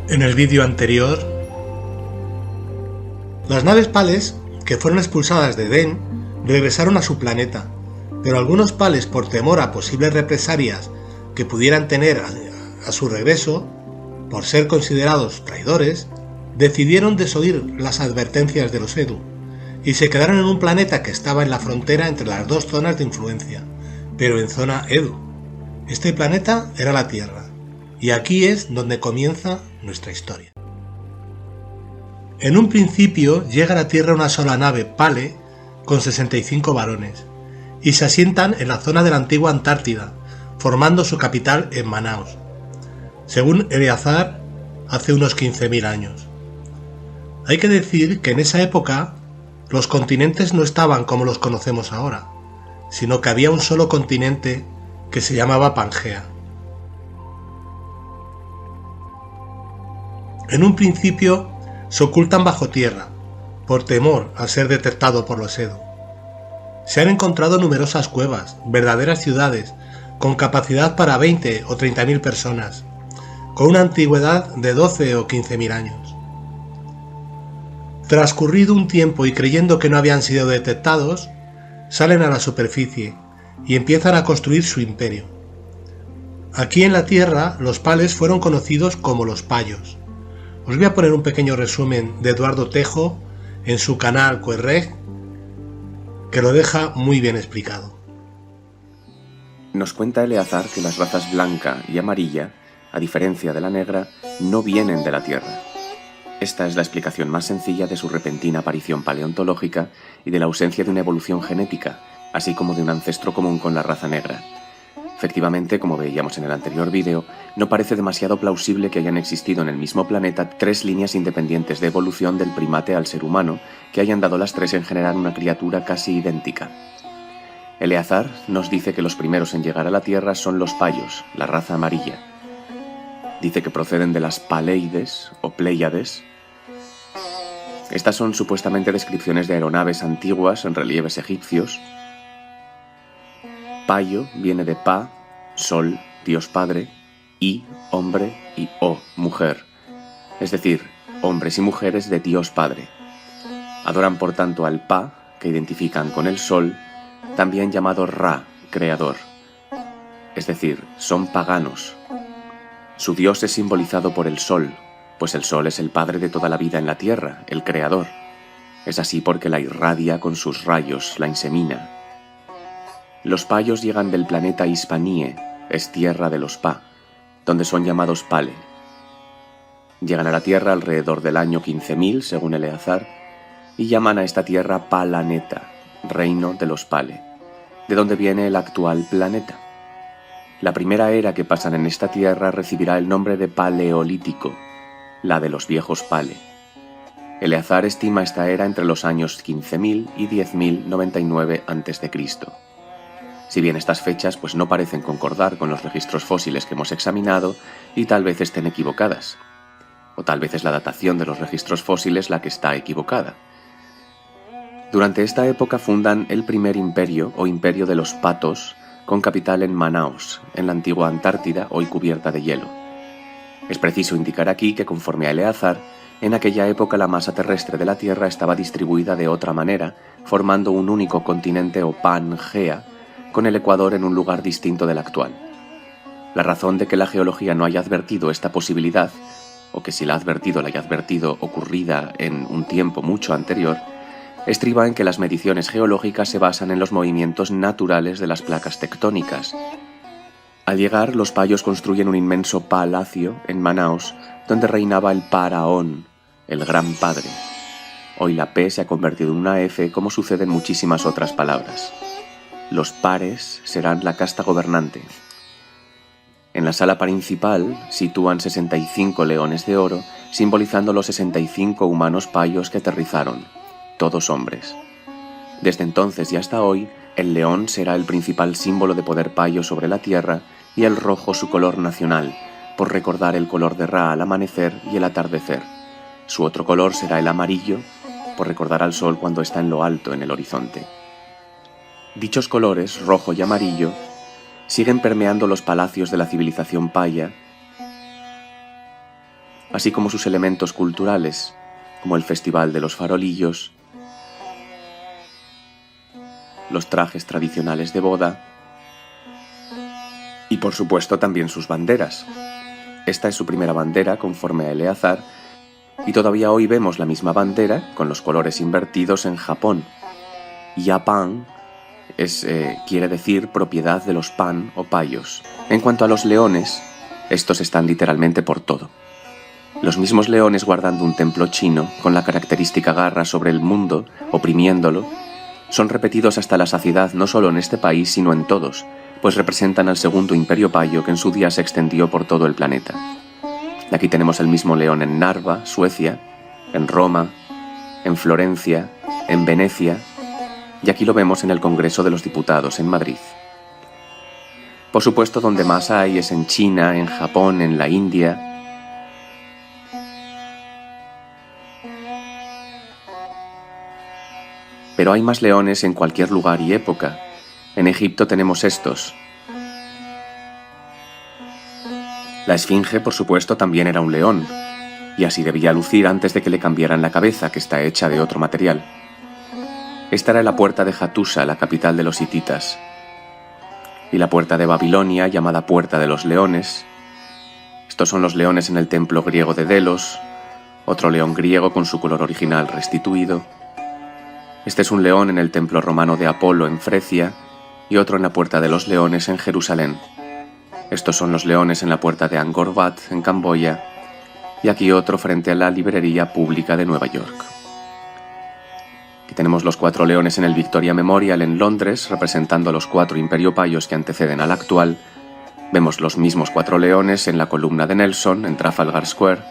En el vídeo anterior, las naves Pales, que fueron expulsadas de Edén, regresaron a su planeta, pero algunos Pales, por temor a posibles represalias que pudieran tener a su regreso, por ser considerados traidores, decidieron desoír las advertencias de los Edu, y se quedaron en un planeta que estaba en la frontera entre las dos zonas de influencia, pero en zona Edu. Este planeta era la Tierra, y aquí es donde comienza nuestra historia. En un principio llega a la Tierra una sola nave Pale con 65 varones, y se asientan en la zona de la antigua Antártida, formando su capital en Manaos, según Eleazar, hace unos 15.000 años. Hay que decir que en esa época los continentes no estaban como los conocemos ahora, sino que había un solo continente que se llamaba Pangea. En un principio se ocultan bajo tierra, por temor a ser detectado por los Edu. Se han encontrado numerosas cuevas, verdaderas ciudades, con capacidad para 20 o 30.000 personas, con una antigüedad de 12 o 15.000 años. Transcurrido un tiempo y creyendo que no habían sido detectados, salen a la superficie y empiezan a construir su imperio. Aquí en la Tierra los Pales fueron conocidos como los Payos. Os voy a poner un pequeño resumen de Eduardo Tejo en su canal Coerreg, que lo deja muy bien explicado. Nos cuenta Eleazar que las razas blanca y amarilla, a diferencia de la negra, no vienen de la Tierra. Esta es la explicación más sencilla de su repentina aparición paleontológica y de la ausencia de una evolución genética, así como de un ancestro común con la raza negra. Efectivamente, como veíamos en el anterior vídeo, no parece demasiado plausible que hayan existido en el mismo planeta tres líneas independientes de evolución del primate al ser humano, que hayan dado las tres en generar una criatura casi idéntica. Eleazar nos dice que los primeros en llegar a la Tierra son los Payos, la raza amarilla. Dice que proceden de las Paleides o Pléyades. Estas son supuestamente descripciones de aeronaves antiguas en relieves egipcios. Payo viene de Pa, Sol, Dios Padre, y hombre y O, mujer, es decir, hombres y mujeres de Dios Padre. Adoran por tanto al Pa, que identifican con el Sol, también llamado Ra, creador, es decir, son paganos. Su dios es simbolizado por el Sol, pues el Sol es el padre de toda la vida en la Tierra, el creador. Es así porque la irradia con sus rayos, la insemina. Los Payos llegan del planeta Hispanie, es tierra de los Pa, donde son llamados Pale. Llegan a la Tierra alrededor del año 15.000, según Eleazar, y llaman a esta tierra Palaneta, reino de los Pale, de donde viene el actual planeta. La primera era que pasan en esta tierra recibirá el nombre de Paleolítico, la de los viejos Pale. Eleazar estima esta era entre los años 15.000 y 10.099 a.C. Si bien estas fechas pues no parecen concordar con los registros fósiles que hemos examinado y tal vez estén equivocadas, o tal vez es la datación de los registros fósiles la que está equivocada. Durante esta época fundan el primer imperio o imperio de los Patos, con capital en Manaos, en la antigua Antártida, hoy cubierta de hielo. Es preciso indicar aquí que, conforme a Eleazar, en aquella época la masa terrestre de la Tierra estaba distribuida de otra manera, formando un único continente o Pangea, con el Ecuador en un lugar distinto del actual. La razón de que la geología no haya advertido esta posibilidad, o que si la ha advertido la haya advertido ocurrida en un tiempo mucho anterior, estriba en que las mediciones geológicas se basan en los movimientos naturales de las placas tectónicas. Al llegar, los Payos construyen un inmenso palacio en Manaos, donde reinaba el Paraón, el Gran Padre. Hoy la P se ha convertido en una F, como sucede en muchísimas otras palabras. Los pares serán la casta gobernante. En la sala principal sitúan 65 leones de oro, simbolizando los 65 humanos Payos que aterrizaron, todos hombres. Desde entonces y hasta hoy, el león será el principal símbolo de poder Payo sobre la tierra y el rojo su color nacional, por recordar el color de Ra al amanecer y el atardecer. Su otro color será el amarillo, por recordar al sol cuando está en lo alto en el horizonte. Dichos colores, rojo y amarillo, siguen permeando los palacios de la civilización Paya así como sus elementos culturales, como el Festival de los Farolillos, los trajes tradicionales de boda y por supuesto también sus banderas. Esta es su primera bandera conforme a Eleazar, y todavía hoy vemos la misma bandera con los colores invertidos en Japón. Yapan quiere decir propiedad de los pan o payos. En cuanto a los leones, estos están literalmente por todo. Los mismos leones guardando un templo chino con la característica garra sobre el mundo, oprimiéndolo, son repetidos hasta la saciedad no solo en este país sino en todos, pues representan al segundo imperio payo que en su día se extendió por todo el planeta. Aquí tenemos el mismo león en Narva, Suecia, en Roma, en Florencia, en Venecia, y aquí lo vemos en el Congreso de los Diputados en Madrid. Por supuesto, donde más hay es en China, en Japón, en la India. Pero hay más leones en cualquier lugar y época. En Egipto tenemos estos. La esfinge, por supuesto, también era un león, y así debía lucir antes de que le cambiaran la cabeza, que está hecha de otro material. Esta era la puerta de Hattusa, la capital de los hititas, y la puerta de Babilonia, llamada Puerta de los Leones. Estos son los leones en el templo griego de Delos, otro león griego con su color original restituido. Este es un león en el templo romano de Apolo en Frecia, y otro en la Puerta de los Leones en Jerusalén. Estos son los leones en la puerta de Angkor Wat, en Camboya, y aquí otro frente a la librería pública de Nueva York. Aquí tenemos los 4 leones en el Victoria Memorial en Londres, representando a los 4 imperiopayos que anteceden al actual. Vemos los mismos 4 leones en la columna de Nelson, en Trafalgar Square,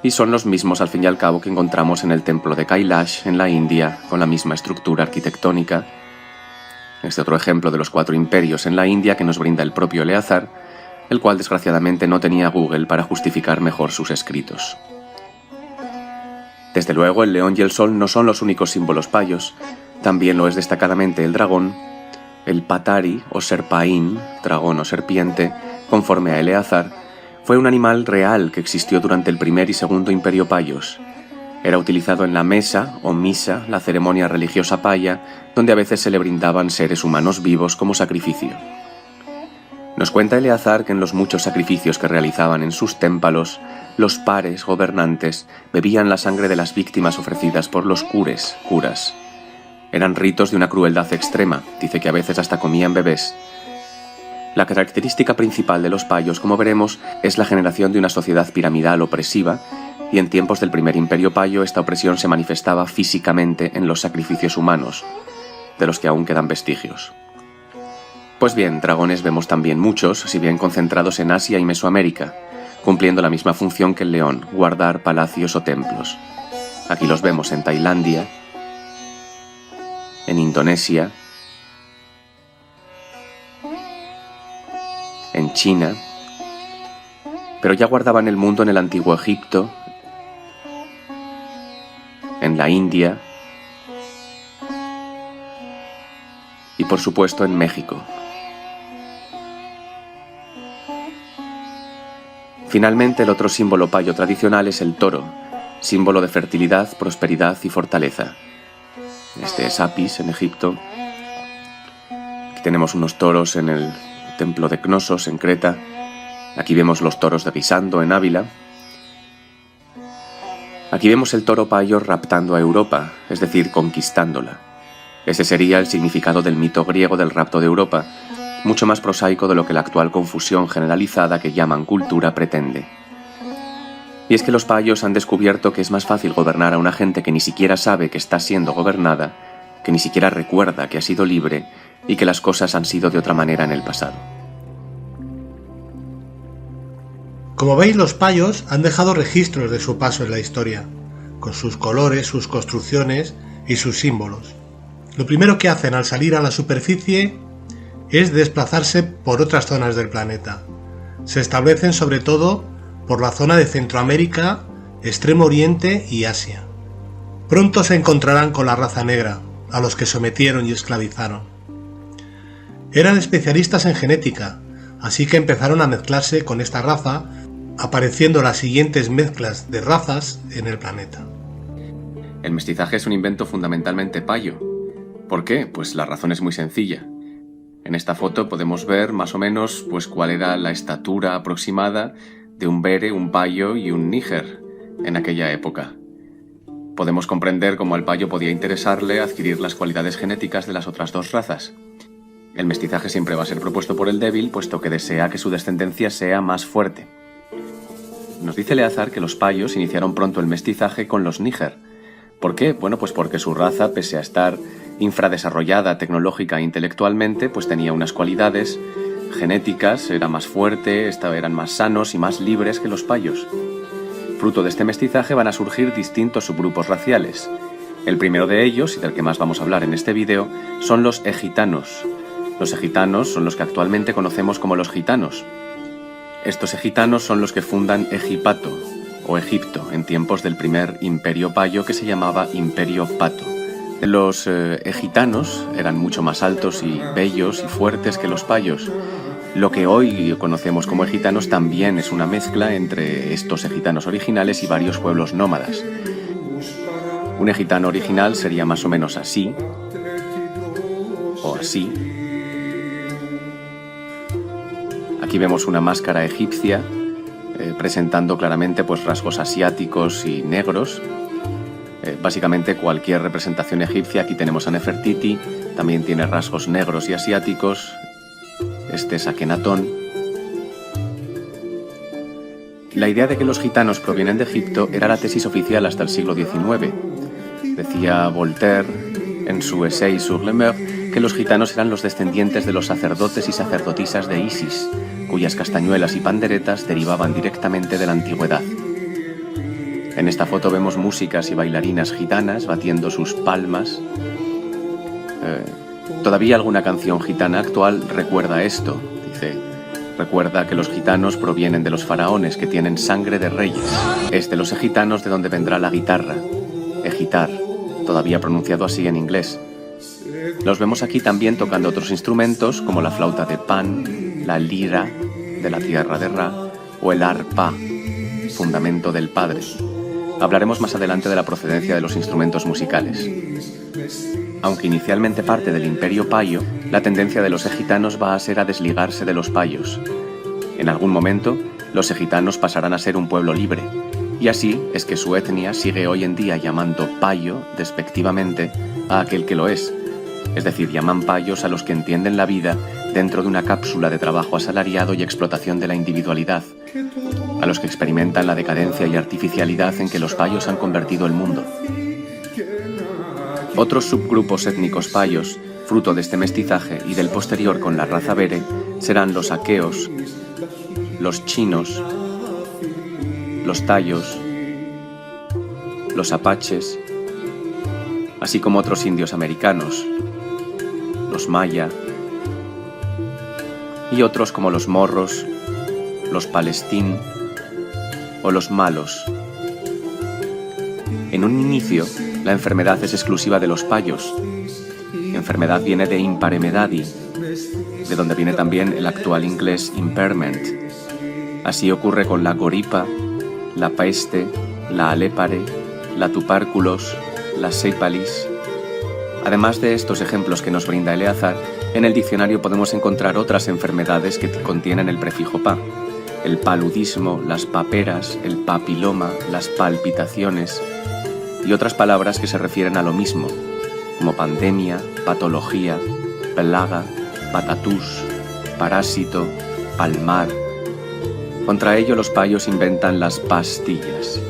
y son los mismos al fin y al cabo que encontramos en el templo de Kailash, en la India, con la misma estructura arquitectónica. Este otro ejemplo de los 4 imperios en la India que nos brinda el propio Eleazar, el cual desgraciadamente no tenía Google para justificar mejor sus escritos. Desde luego, el león y el sol no son los únicos símbolos payos, también lo es destacadamente el dragón, el patari o serpaín, dragón o serpiente, conforme a Eleazar, fue un animal real que existió durante el primer y segundo imperio payos. Era utilizado en la mesa o misa, la ceremonia religiosa paya, donde a veces se le brindaban seres humanos vivos como sacrificio. Nos cuenta Eleazar que en los muchos sacrificios que realizaban en sus témpalos, los pares gobernantes bebían la sangre de las víctimas ofrecidas por los curas. Eran ritos de una crueldad extrema, dice que a veces hasta comían bebés. La característica principal de los payos, como veremos, es la generación de una sociedad piramidal opresiva, y en tiempos del primer imperio payo esta opresión se manifestaba físicamente en los sacrificios humanos, de los que aún quedan vestigios. Pues bien, dragones vemos también muchos, si bien concentrados en Asia y Mesoamérica, cumpliendo la misma función que el león, guardar palacios o templos. Aquí los vemos en Tailandia, en Indonesia, en China, pero ya guardaban el mundo en el antiguo Egipto, en la India y por supuesto en México. Finalmente, el otro símbolo payo tradicional es el toro, símbolo de fertilidad, prosperidad y fortaleza. Este es Apis en Egipto. Aquí tenemos unos toros en el templo de Cnosos en Creta. Aquí vemos los toros de Guisando en Ávila. Aquí vemos el toro payo raptando a Europa, es decir, conquistándola. Ese sería el significado del mito griego del rapto de Europa, mucho más prosaico de lo que la actual confusión generalizada que llaman cultura pretende. Y es que los payos han descubierto que es más fácil gobernar a una gente que ni siquiera sabe que está siendo gobernada, que ni siquiera recuerda que ha sido libre y que las cosas han sido de otra manera en el pasado. Como veis, los payos han dejado registros de su paso en la historia, con sus colores, sus construcciones y sus símbolos. Lo primero que hacen al salir a la superficie es desplazarse por otras zonas del planeta. Se establecen sobre todo por la zona de Centroamérica, Extremo Oriente y Asia. Pronto se encontrarán con la raza negra, a los que sometieron y esclavizaron. Eran especialistas en genética, así que empezaron a mezclarse con esta raza apareciendo las siguientes mezclas de razas en el planeta. El mestizaje es un invento fundamentalmente payo. ¿Por qué? Pues la razón es muy sencilla. En esta foto podemos ver más o menos pues cuál era la estatura aproximada de un bere, un payo y un níger en aquella época. Podemos comprender cómo al payo podía interesarle adquirir las cualidades genéticas de las otras dos razas. El mestizaje siempre va a ser propuesto por el débil, puesto que desea que su descendencia sea más fuerte. Nos dice Eleazar que los payos iniciaron pronto el mestizaje con los níger. ¿Por qué? Bueno, pues porque su raza, pese a estar infradesarrollada tecnológica e intelectualmente, pues tenía unas cualidades genéticas, era más fuerte, eran más sanos y más libres que los payos. Fruto de este mestizaje van a surgir distintos subgrupos raciales. El primero de ellos, y del que más vamos a hablar en este vídeo, son los egitanos. Los egitanos son los que actualmente conocemos como los gitanos. Estos egitanos son los que fundan Egipato, o Egipto, en tiempos del primer imperio payo que se llamaba Imperio Pato. Los egitanos eran mucho más altos y bellos y fuertes que los payos. Lo que hoy conocemos como egitanos también es una mezcla entre estos egitanos originales y varios pueblos nómadas. Un egitano original sería más o menos así, o así. Aquí vemos una máscara egipcia, presentando claramente pues rasgos asiáticos y negros. Básicamente cualquier representación egipcia, aquí tenemos a Nefertiti, también tiene rasgos negros y asiáticos. Este es Akenatón. La idea de que los gitanos provienen de Egipto era la tesis oficial hasta el siglo XIX. Decía Voltaire en su Essai sur le meurtre que los gitanos eran los descendientes de los sacerdotes y sacerdotisas de Isis, cuyas castañuelas y panderetas derivaban directamente de la antigüedad. En esta foto vemos músicas y bailarinas gitanas batiendo sus palmas. Todavía alguna canción gitana actual recuerda esto. Dice, recuerda que los gitanos provienen de los faraones que tienen sangre de reyes. Es de los egitanos de donde vendrá la guitarra, egitar, todavía pronunciado así en inglés. Los vemos aquí también tocando otros instrumentos como la flauta de Pan, la lira de la tierra de Ra o el arpa, fundamento del padre. Hablaremos más adelante de la procedencia de los instrumentos musicales. Aunque inicialmente parte del imperio payo, la tendencia de los egitanos va a ser a desligarse de los payos. En algún momento, los egitanos pasarán a ser un pueblo libre, y así es que su etnia sigue hoy en día llamando payo, despectivamente, a aquel que lo es decir, llaman payos a los que entienden la vida dentro de una cápsula de trabajo asalariado y explotación de la individualidad, a los que experimentan la decadencia y artificialidad en que los payos han convertido el mundo. Otros subgrupos étnicos payos, fruto de este mestizaje y del posterior con la raza bere, serán los aqueos, los chinos, los tayos, los apaches, así como otros indios americanos, los maya, y otros como los morros, los palestín o los malos. En un inicio, la enfermedad es exclusiva de los payos. Enfermedad viene de imparemedadi, de donde viene también el actual inglés impairment. Así ocurre con la goripa, la peste, la alépare, la tupárculos, la sépalis. Además de estos ejemplos que nos brinda Eleazar, en el diccionario podemos encontrar otras enfermedades que contienen el prefijo pa. El paludismo, las paperas, el papiloma, las palpitaciones y otras palabras que se refieren a lo mismo, como pandemia, patología, plaga, patatús, parásito, palmar. Contra ello los payos inventan las pastillas.